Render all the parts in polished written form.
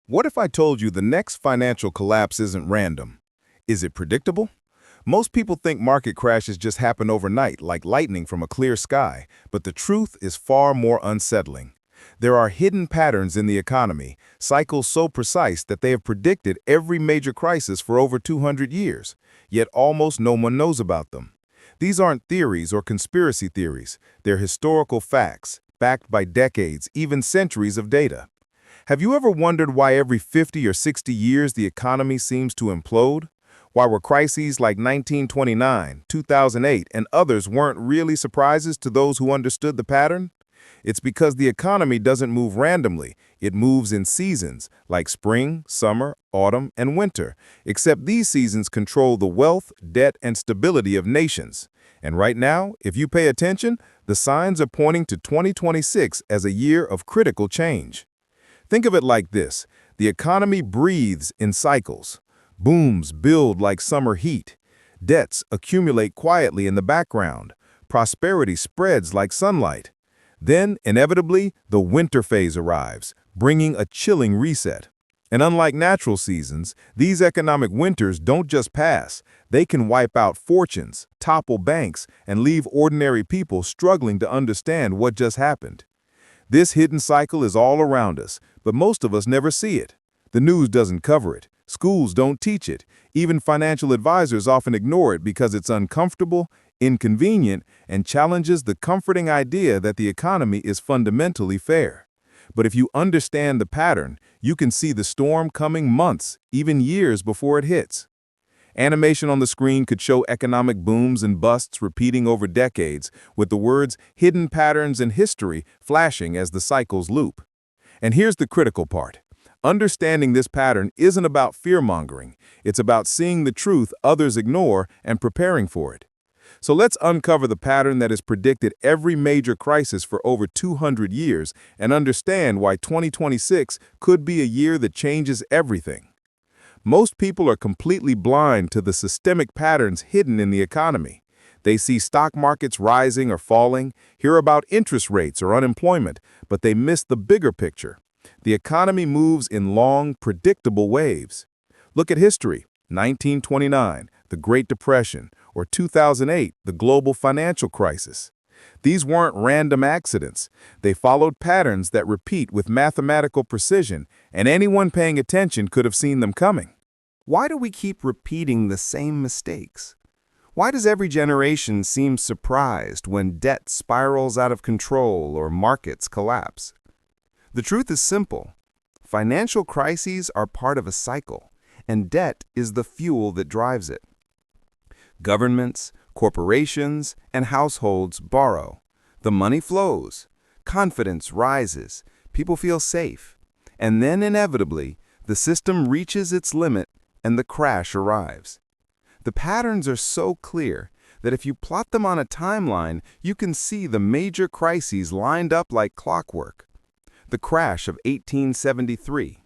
What if I told you the next financial collapse isn't random? Is it predictable? Most people think market crashes just happen overnight, like lightning from a clear sky, but the truth is far more unsettling. There are hidden patterns in the economy, cycles so precise that they have predicted every major crisis for over 200 years, yet almost no one knows about them. These aren't theories or conspiracy theories, they're historical facts, backed by decades, even centuries of data. Have you ever wondered why every 50 or 60 years the economy seems to implode? Why were crises like 1929, 2008, and others weren't really surprises to those who understood the pattern? It's because the economy doesn't move randomly. It moves in seasons, like spring, summer, autumn, and winter, except these seasons control the wealth, debt, and stability of nations. And right now, if you pay attention, the signs are pointing to 2026 as a year of critical change. Think of it like this. The economy breathes in cycles. Booms build like summer heat. Debts accumulate quietly in the background. Prosperity spreads like sunlight. Then, inevitably, the winter phase arrives, bringing a chilling reset. And unlike natural seasons, these economic winters don't just pass. They can wipe out fortunes, topple banks, and leave ordinary people struggling to understand what just happened. This hidden cycle is all around us, but most of us never see it. The news doesn't cover it. Schools don't teach it. Even financial advisors often ignore it because it's uncomfortable, inconvenient, and challenges the comforting idea that the economy is fundamentally fair. But if you understand the pattern, you can see the storm coming months, even years before it hits. Animation on the screen could show economic booms and busts repeating over decades, with the words hidden patterns in history flashing as the cycles loop. And here's the critical part. Understanding this pattern isn't about fear-mongering. It's about seeing the truth others ignore and preparing for it. So let's uncover the pattern that has predicted every major crisis for over 200 years and understand why 2026 could be a year that changes everything. Most people are completely blind to the systemic patterns hidden in the economy. They see stock markets rising or falling, hear about interest rates or unemployment, but they miss the bigger picture. The economy moves in long, predictable waves. Look at history: 1929, the Great Depression, or 2008, the global financial crisis. These weren't random accidents. They followed patterns that repeat with mathematical precision, and anyone paying attention could have seen them coming. Why do we keep repeating the same mistakes? Why does every generation seem surprised when debt spirals out of control or markets collapse? The truth is simple. Financial crises are part of a cycle, and debt is the fuel that drives it. Governments, corporations, and households borrow. The money flows. Confidence rises. People feel safe. And then, inevitably, the system reaches its limit and the crash arrives. The patterns are so clear that if you plot them on a timeline, you can see the major crises lined up like clockwork. The crash of 1873,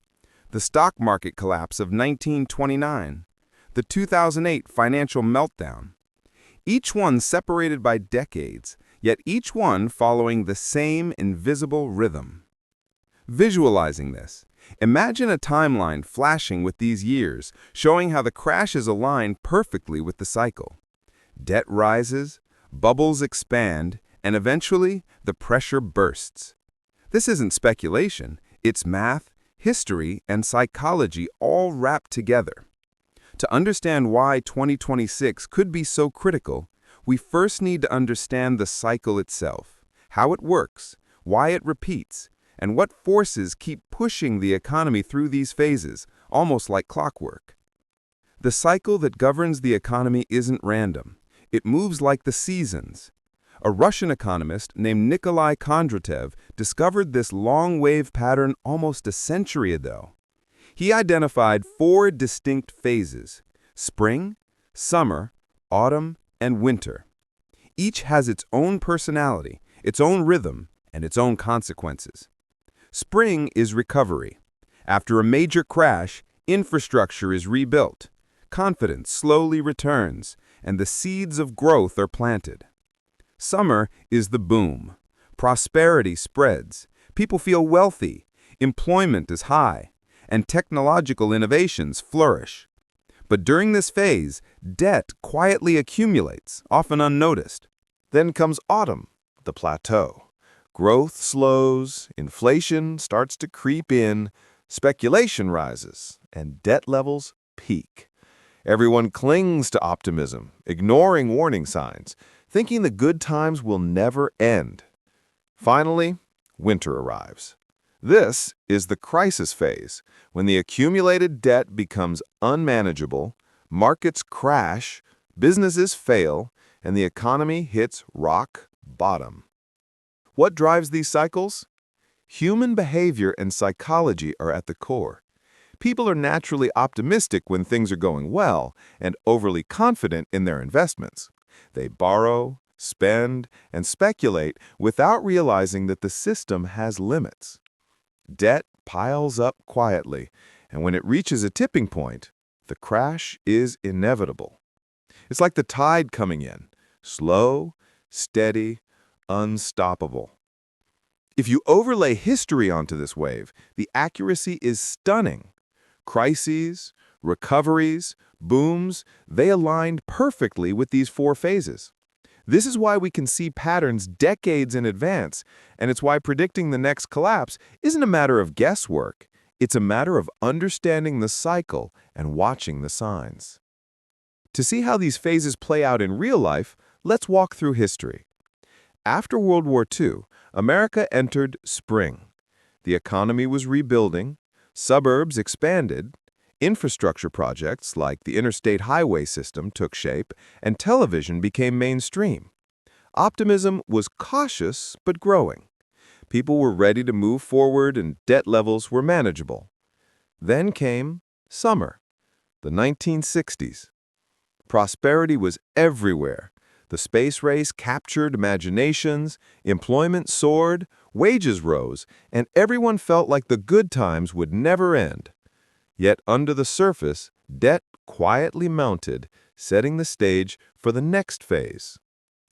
the stock market collapse of 1929, the 2008 financial meltdown. Each one separated by decades, yet each one following the same invisible rhythm. Visualizing this, imagine a timeline flashing with these years, showing how the crashes align perfectly with the cycle. Debt rises, bubbles expand, and eventually the pressure bursts. This isn't speculation, it's math, history, and psychology all wrapped together. To understand why 2026 could be so critical, we first need to understand the cycle itself, how it works, why it repeats, and what forces keep pushing the economy through these phases, almost like clockwork. The cycle that governs the economy isn't random. It moves like the seasons. A Russian economist named Nikolai Kondratyev discovered this long-wave pattern almost a century ago. He identified 4 distinct phases: spring, summer, autumn, and winter. Each has its own personality, its own rhythm, and its own consequences. Spring is recovery. After a major crash, infrastructure is rebuilt. Confidence slowly returns, and the seeds of growth are planted. Summer is the boom. Prosperity spreads. People feel wealthy. Employment is high. and technological innovations flourish. But during this phase, debt quietly accumulates, often unnoticed. Then comes autumn, the plateau. Growth slows, inflation starts to creep in, speculation rises, and debt levels peak. Everyone clings to optimism, ignoring warning signs, thinking the good times will never end. Finally, winter arrives. This is the crisis phase, when the accumulated debt becomes unmanageable, markets crash, businesses fail, and the economy hits rock bottom. What drives these cycles? Human behavior and psychology are at the core. People are naturally optimistic when things are going well and overly confident in their investments. They borrow, spend, and speculate without realizing that the system has limits. Debt piles up quietly, and when it reaches a tipping point, the crash is inevitable. It's like the tide coming in, slow, steady, unstoppable. If you overlay history onto this wave, the accuracy is stunning. Crises, recoveries, booms, they aligned perfectly with these four phases. This is why we can see patterns decades in advance, and it's why predicting the next collapse isn't a matter of guesswork. It's a matter of understanding the cycle and watching the signs. To see how these phases play out in real life, let's walk through history. After World War II, America entered spring. The economy was rebuilding, suburbs expanded, infrastructure projects like the interstate highway system took shape, and television became mainstream. Optimism was cautious but growing. People were ready to move forward and debt levels were manageable. Then came summer, the 1960s. Prosperity was everywhere. The space race captured imaginations, employment soared, wages rose, and everyone felt like the good times would never end. Yet under the surface, debt quietly mounted, setting the stage for the next phase.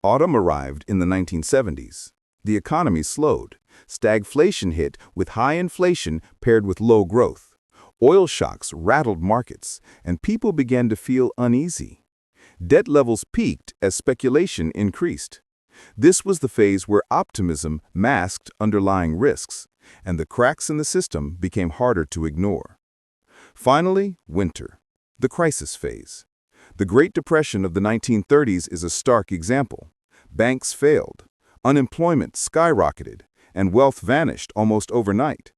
Autumn arrived in the 1970s. The economy slowed. Stagflation hit with high inflation paired with low growth. Oil shocks rattled markets, and people began to feel uneasy. Debt levels peaked as speculation increased. This was the phase where optimism masked underlying risks, and the cracks in the system became harder to ignore. Finally, winter, the crisis phase. The Great Depression of the 1930s is a stark example. Banks failed, unemployment skyrocketed, and wealth vanished almost overnight.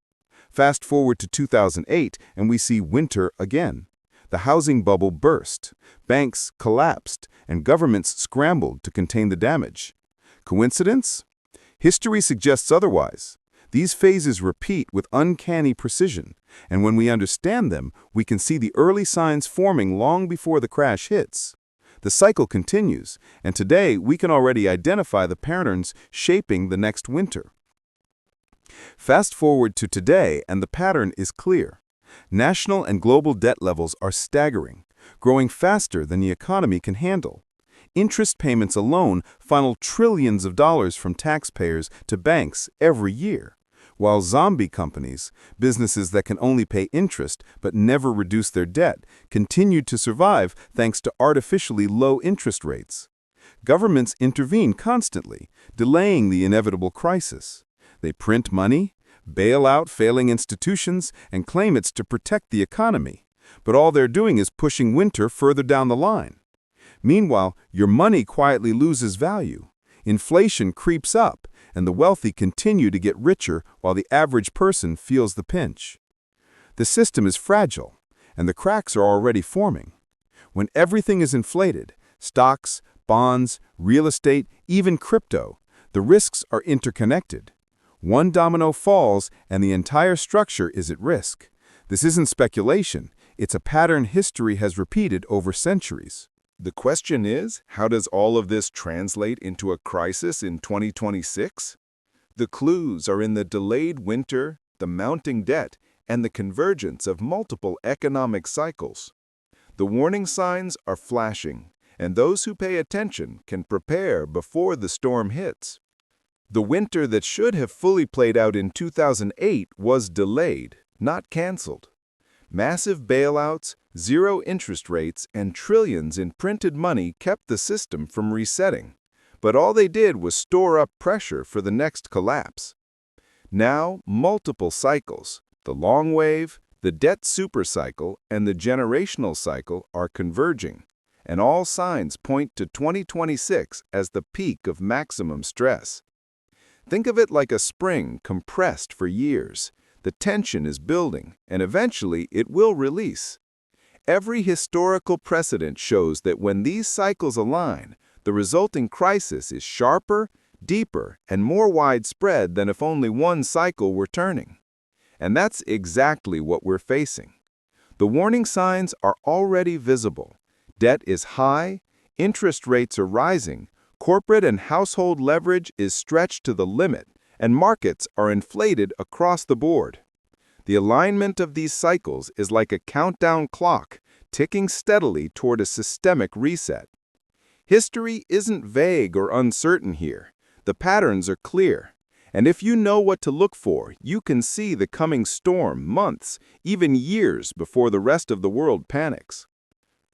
Fast forward to 2008, and we see winter again. The housing bubble burst, banks collapsed, and governments scrambled to contain the damage. Coincidence? History suggests otherwise. These phases repeat with uncanny precision, and when we understand them, we can see the early signs forming long before the crash hits. The cycle continues, and today we can already identify the patterns shaping the next winter. Fast forward to today, and the pattern is clear. National and global debt levels are staggering, growing faster than the economy can handle. Interest payments alone funnel trillions of dollars from taxpayers to banks every year, while zombie companies, businesses that can only pay interest but never reduce their debt, continue to survive thanks to artificially low interest rates. Governments intervene constantly, delaying the inevitable crisis. They print money, bail out failing institutions, and claim it's to protect the economy. But all they're doing is pushing winter further down the line. Meanwhile, your money quietly loses value. Inflation creeps up, and the wealthy continue to get richer while the average person feels the pinch. The system is fragile, and the cracks are already forming. When everything is inflated, stocks, bonds, real estate, even crypto, the risks are interconnected. One domino falls, and the entire structure is at risk. This isn't speculation. It's a pattern history has repeated over centuries. The question is, how does all of this translate into a crisis in 2026? The clues are in the delayed winter, the mounting debt, and the convergence of multiple economic cycles. The warning signs are flashing, and those who pay attention can prepare before the storm hits. The winter that should have fully played out in 2008 was delayed, not canceled. Massive bailouts, zero interest rates, and trillions in printed money kept the system from resetting. But all they did was store up pressure for the next collapse. Now, multiple cycles, the long wave, the debt supercycle, and the generational cycle are converging, and all signs point to 2026 as the peak of maximum stress. Think of it like a spring compressed for years. The tension is building, and eventually it will release. Every historical precedent shows that when these cycles align, the resulting crisis is sharper, deeper, and more widespread than if only one cycle were turning. And that's exactly what we're facing. The warning signs are already visible. Debt is high, interest rates are rising, corporate and household leverage is stretched to the limit, and markets are inflated across the board. The alignment of these cycles is like a countdown clock, ticking steadily toward a systemic reset. History isn't vague or uncertain here. The patterns are clear. And if you know what to look for, you can see the coming storm months, even years before the rest of the world panics.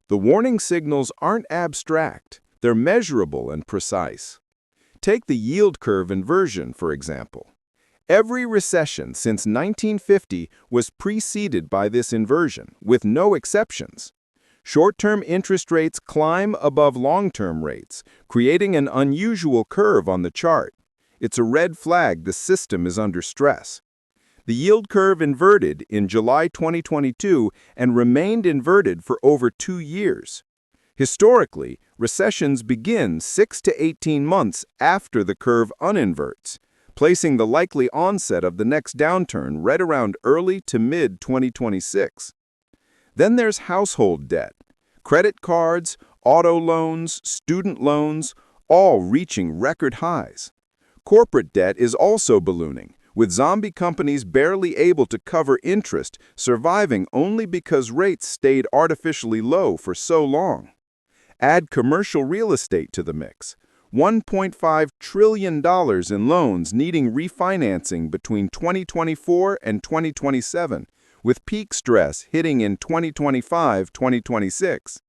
The warning signals aren't abstract. They're measurable and precise. Take the yield curve inversion, for example. Every recession since 1950 was preceded by this inversion, with no exceptions. Short-term interest rates climb above long-term rates, creating an unusual curve on the chart. It's a red flag the system is under stress. The yield curve inverted in July 2022 and remained inverted for over 2 years. Historically, recessions begin 6 to 18 months after the curve uninverts, placing the likely onset of the next downturn right around early to mid-2026. Then there's household debt. Credit cards, auto loans, student loans, all reaching record highs. Corporate debt is also ballooning, with zombie companies barely able to cover interest, surviving only because rates stayed artificially low for so long. Add commercial real estate to the mix. $1.5 trillion in loans needing refinancing between 2024 and 2027, with peak stress hitting in 2025-2026.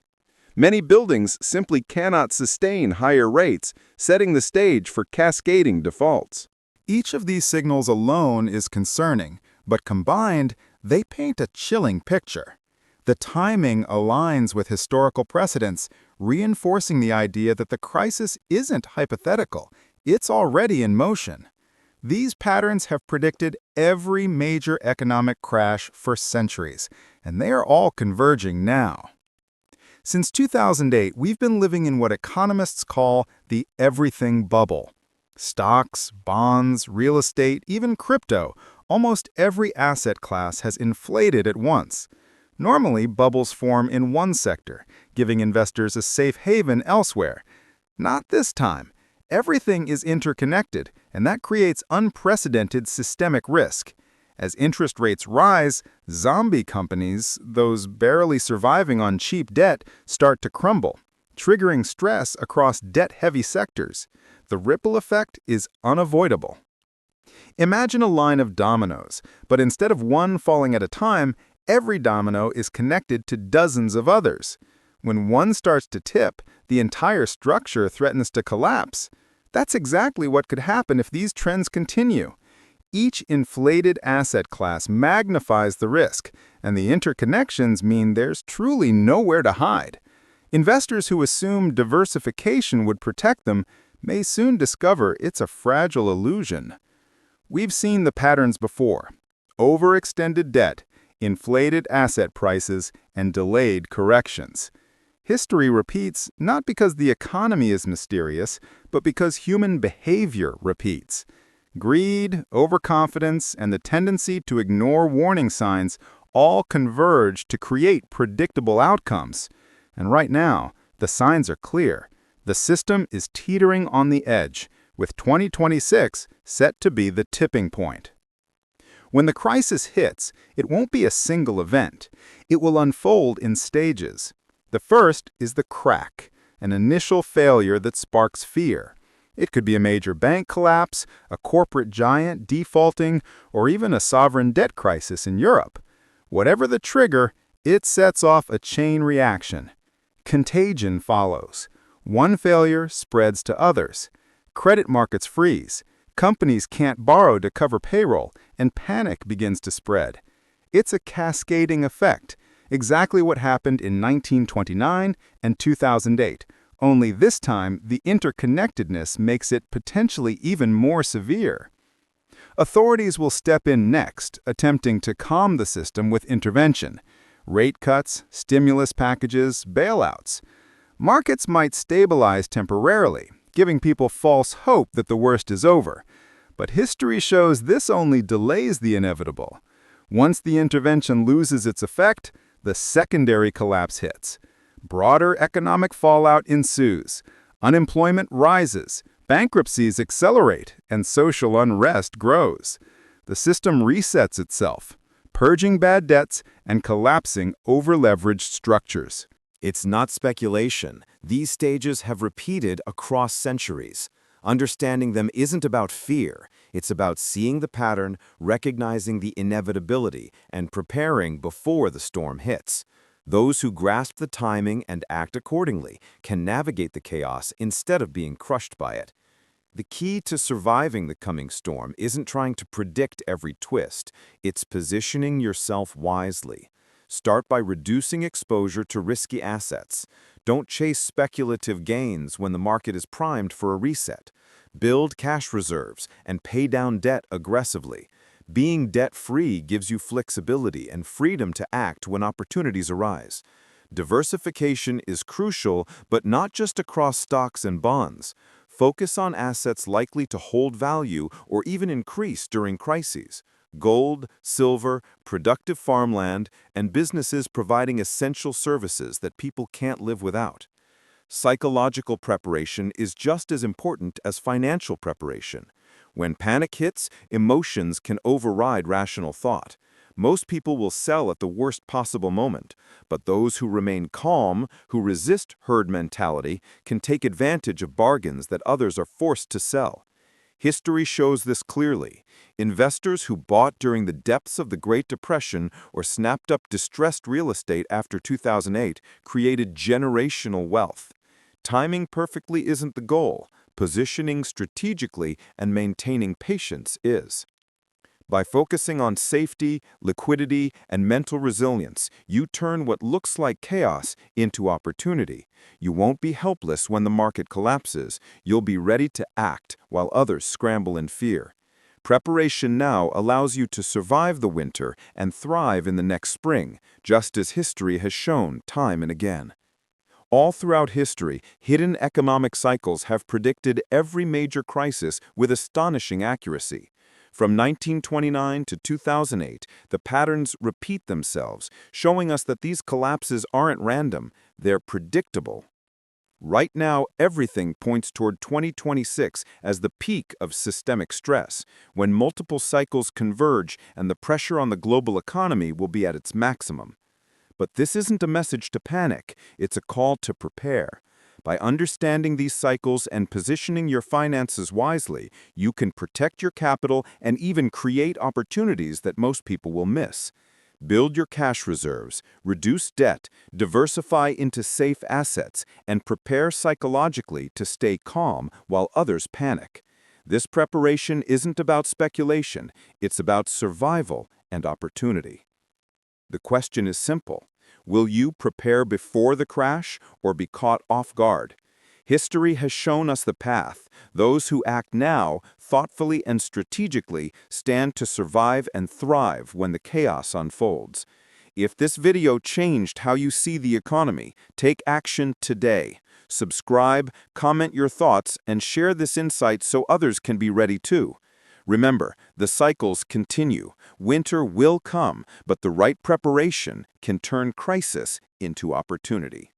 Many buildings simply cannot sustain higher rates, setting the stage for cascading defaults. Each of these signals alone is concerning, but combined, they paint a chilling picture. The timing aligns with historical precedents, reinforcing the idea that the crisis isn't hypothetical, it's already in motion. These patterns have predicted every major economic crash for centuries, and they are all converging now. Since 2008, we've been living in what economists call the everything bubble. Stocks, bonds, real estate, even crypto, almost every asset class has inflated at once. Normally, bubbles form in one sector, giving investors a safe haven elsewhere. Not this time. Everything is interconnected, and that creates unprecedented systemic risk. As interest rates rise, zombie companies, those barely surviving on cheap debt, start to crumble, triggering stress across debt-heavy sectors. The ripple effect is unavoidable. Imagine a line of dominoes, but instead of one falling at a time, every domino is connected to dozens of others. When one starts to tip, the entire structure threatens to collapse. That's exactly what could happen if these trends continue. Each inflated asset class magnifies the risk, and the interconnections mean there's truly nowhere to hide. Investors who assume diversification would protect them may soon discover it's a fragile illusion. We've seen the patterns before: overextended debt, inflated asset prices, and delayed corrections. History repeats not because the economy is mysterious, but because human behavior repeats. Greed, overconfidence, and the tendency to ignore warning signs all converge to create predictable outcomes. And right now, the signs are clear. The system is teetering on the edge, with 2026 set to be the tipping point. When the crisis hits, it won't be a single event. It will unfold in stages. The first is the crack, an initial failure that sparks fear. It could be a major bank collapse, a corporate giant defaulting, or even a sovereign debt crisis in Europe. Whatever the trigger, it sets off a chain reaction. Contagion follows. One failure spreads to others. Credit markets freeze. Companies can't borrow to cover payroll, and panic begins to spread. It's a cascading effect, exactly what happened in 1929 and 2008, only this time the interconnectedness makes it potentially even more severe. Authorities will step in next, attempting to calm the system with intervention. Rate cuts, stimulus packages, bailouts. Markets might stabilize temporarily, giving people false hope that the worst is over. But history shows this only delays the inevitable. Once the intervention loses its effect, the secondary collapse hits. Broader economic fallout ensues. Unemployment rises, bankruptcies accelerate, and social unrest grows. The system resets itself, purging bad debts and collapsing over-leveraged structures. It's not speculation. These stages have repeated across centuries. Understanding them isn't about fear. It's about seeing the pattern, recognizing the inevitability, and preparing before the storm hits. Those who grasp the timing and act accordingly can navigate the chaos instead of being crushed by it. The key to surviving the coming storm isn't trying to predict every twist. It's positioning yourself wisely. Start by reducing exposure to risky assets. Don't chase speculative gains when the market is primed for a reset. Build cash reserves and pay down debt aggressively. Being debt-free gives you flexibility and freedom to act when opportunities arise. Diversification is crucial, but not just across stocks and bonds. Focus on assets likely to hold value or even increase during crises. Gold, silver, productive farmland, and businesses providing essential services that people can't live without. Psychological preparation is just as important as financial preparation. When panic hits, emotions can override rational thought. Most people will sell at the worst possible moment, but those who remain calm, who resist herd mentality, can take advantage of bargains that others are forced to sell. History shows this clearly. Investors who bought during the depths of the Great Depression or snapped up distressed real estate after 2008 created generational wealth. Timing perfectly isn't the goal. Positioning strategically and maintaining patience is. By focusing on safety, liquidity, and mental resilience, you turn what looks like chaos into opportunity. You won't be helpless when the market collapses. You'll be ready to act while others scramble in fear. Preparation now allows you to survive the winter and thrive in the next spring, just as history has shown time and again. All throughout history, hidden economic cycles have predicted every major crisis with astonishing accuracy. From 1929 to 2008, the patterns repeat themselves, showing us that these collapses aren't random, they're predictable. Right now, everything points toward 2026 as the peak of systemic stress, when multiple cycles converge and the pressure on the global economy will be at its maximum. But this isn't a message to panic, it's a call to prepare. By understanding these cycles and positioning your finances wisely, you can protect your capital and even create opportunities that most people will miss. Build your cash reserves, reduce debt, diversify into safe assets, and prepare psychologically to stay calm while others panic. This preparation isn't about speculation, it's about survival and opportunity. The question is simple. Will you prepare before the crash or be caught off guard? History has shown us the path. Those who act now, thoughtfully and strategically, stand to survive and thrive when the chaos unfolds. If this video changed how you see the economy, take action today. Subscribe, comment your thoughts, and share this insight so others can be ready too. Remember, the cycles continue. Winter will come, but the right preparation can turn crisis into opportunity.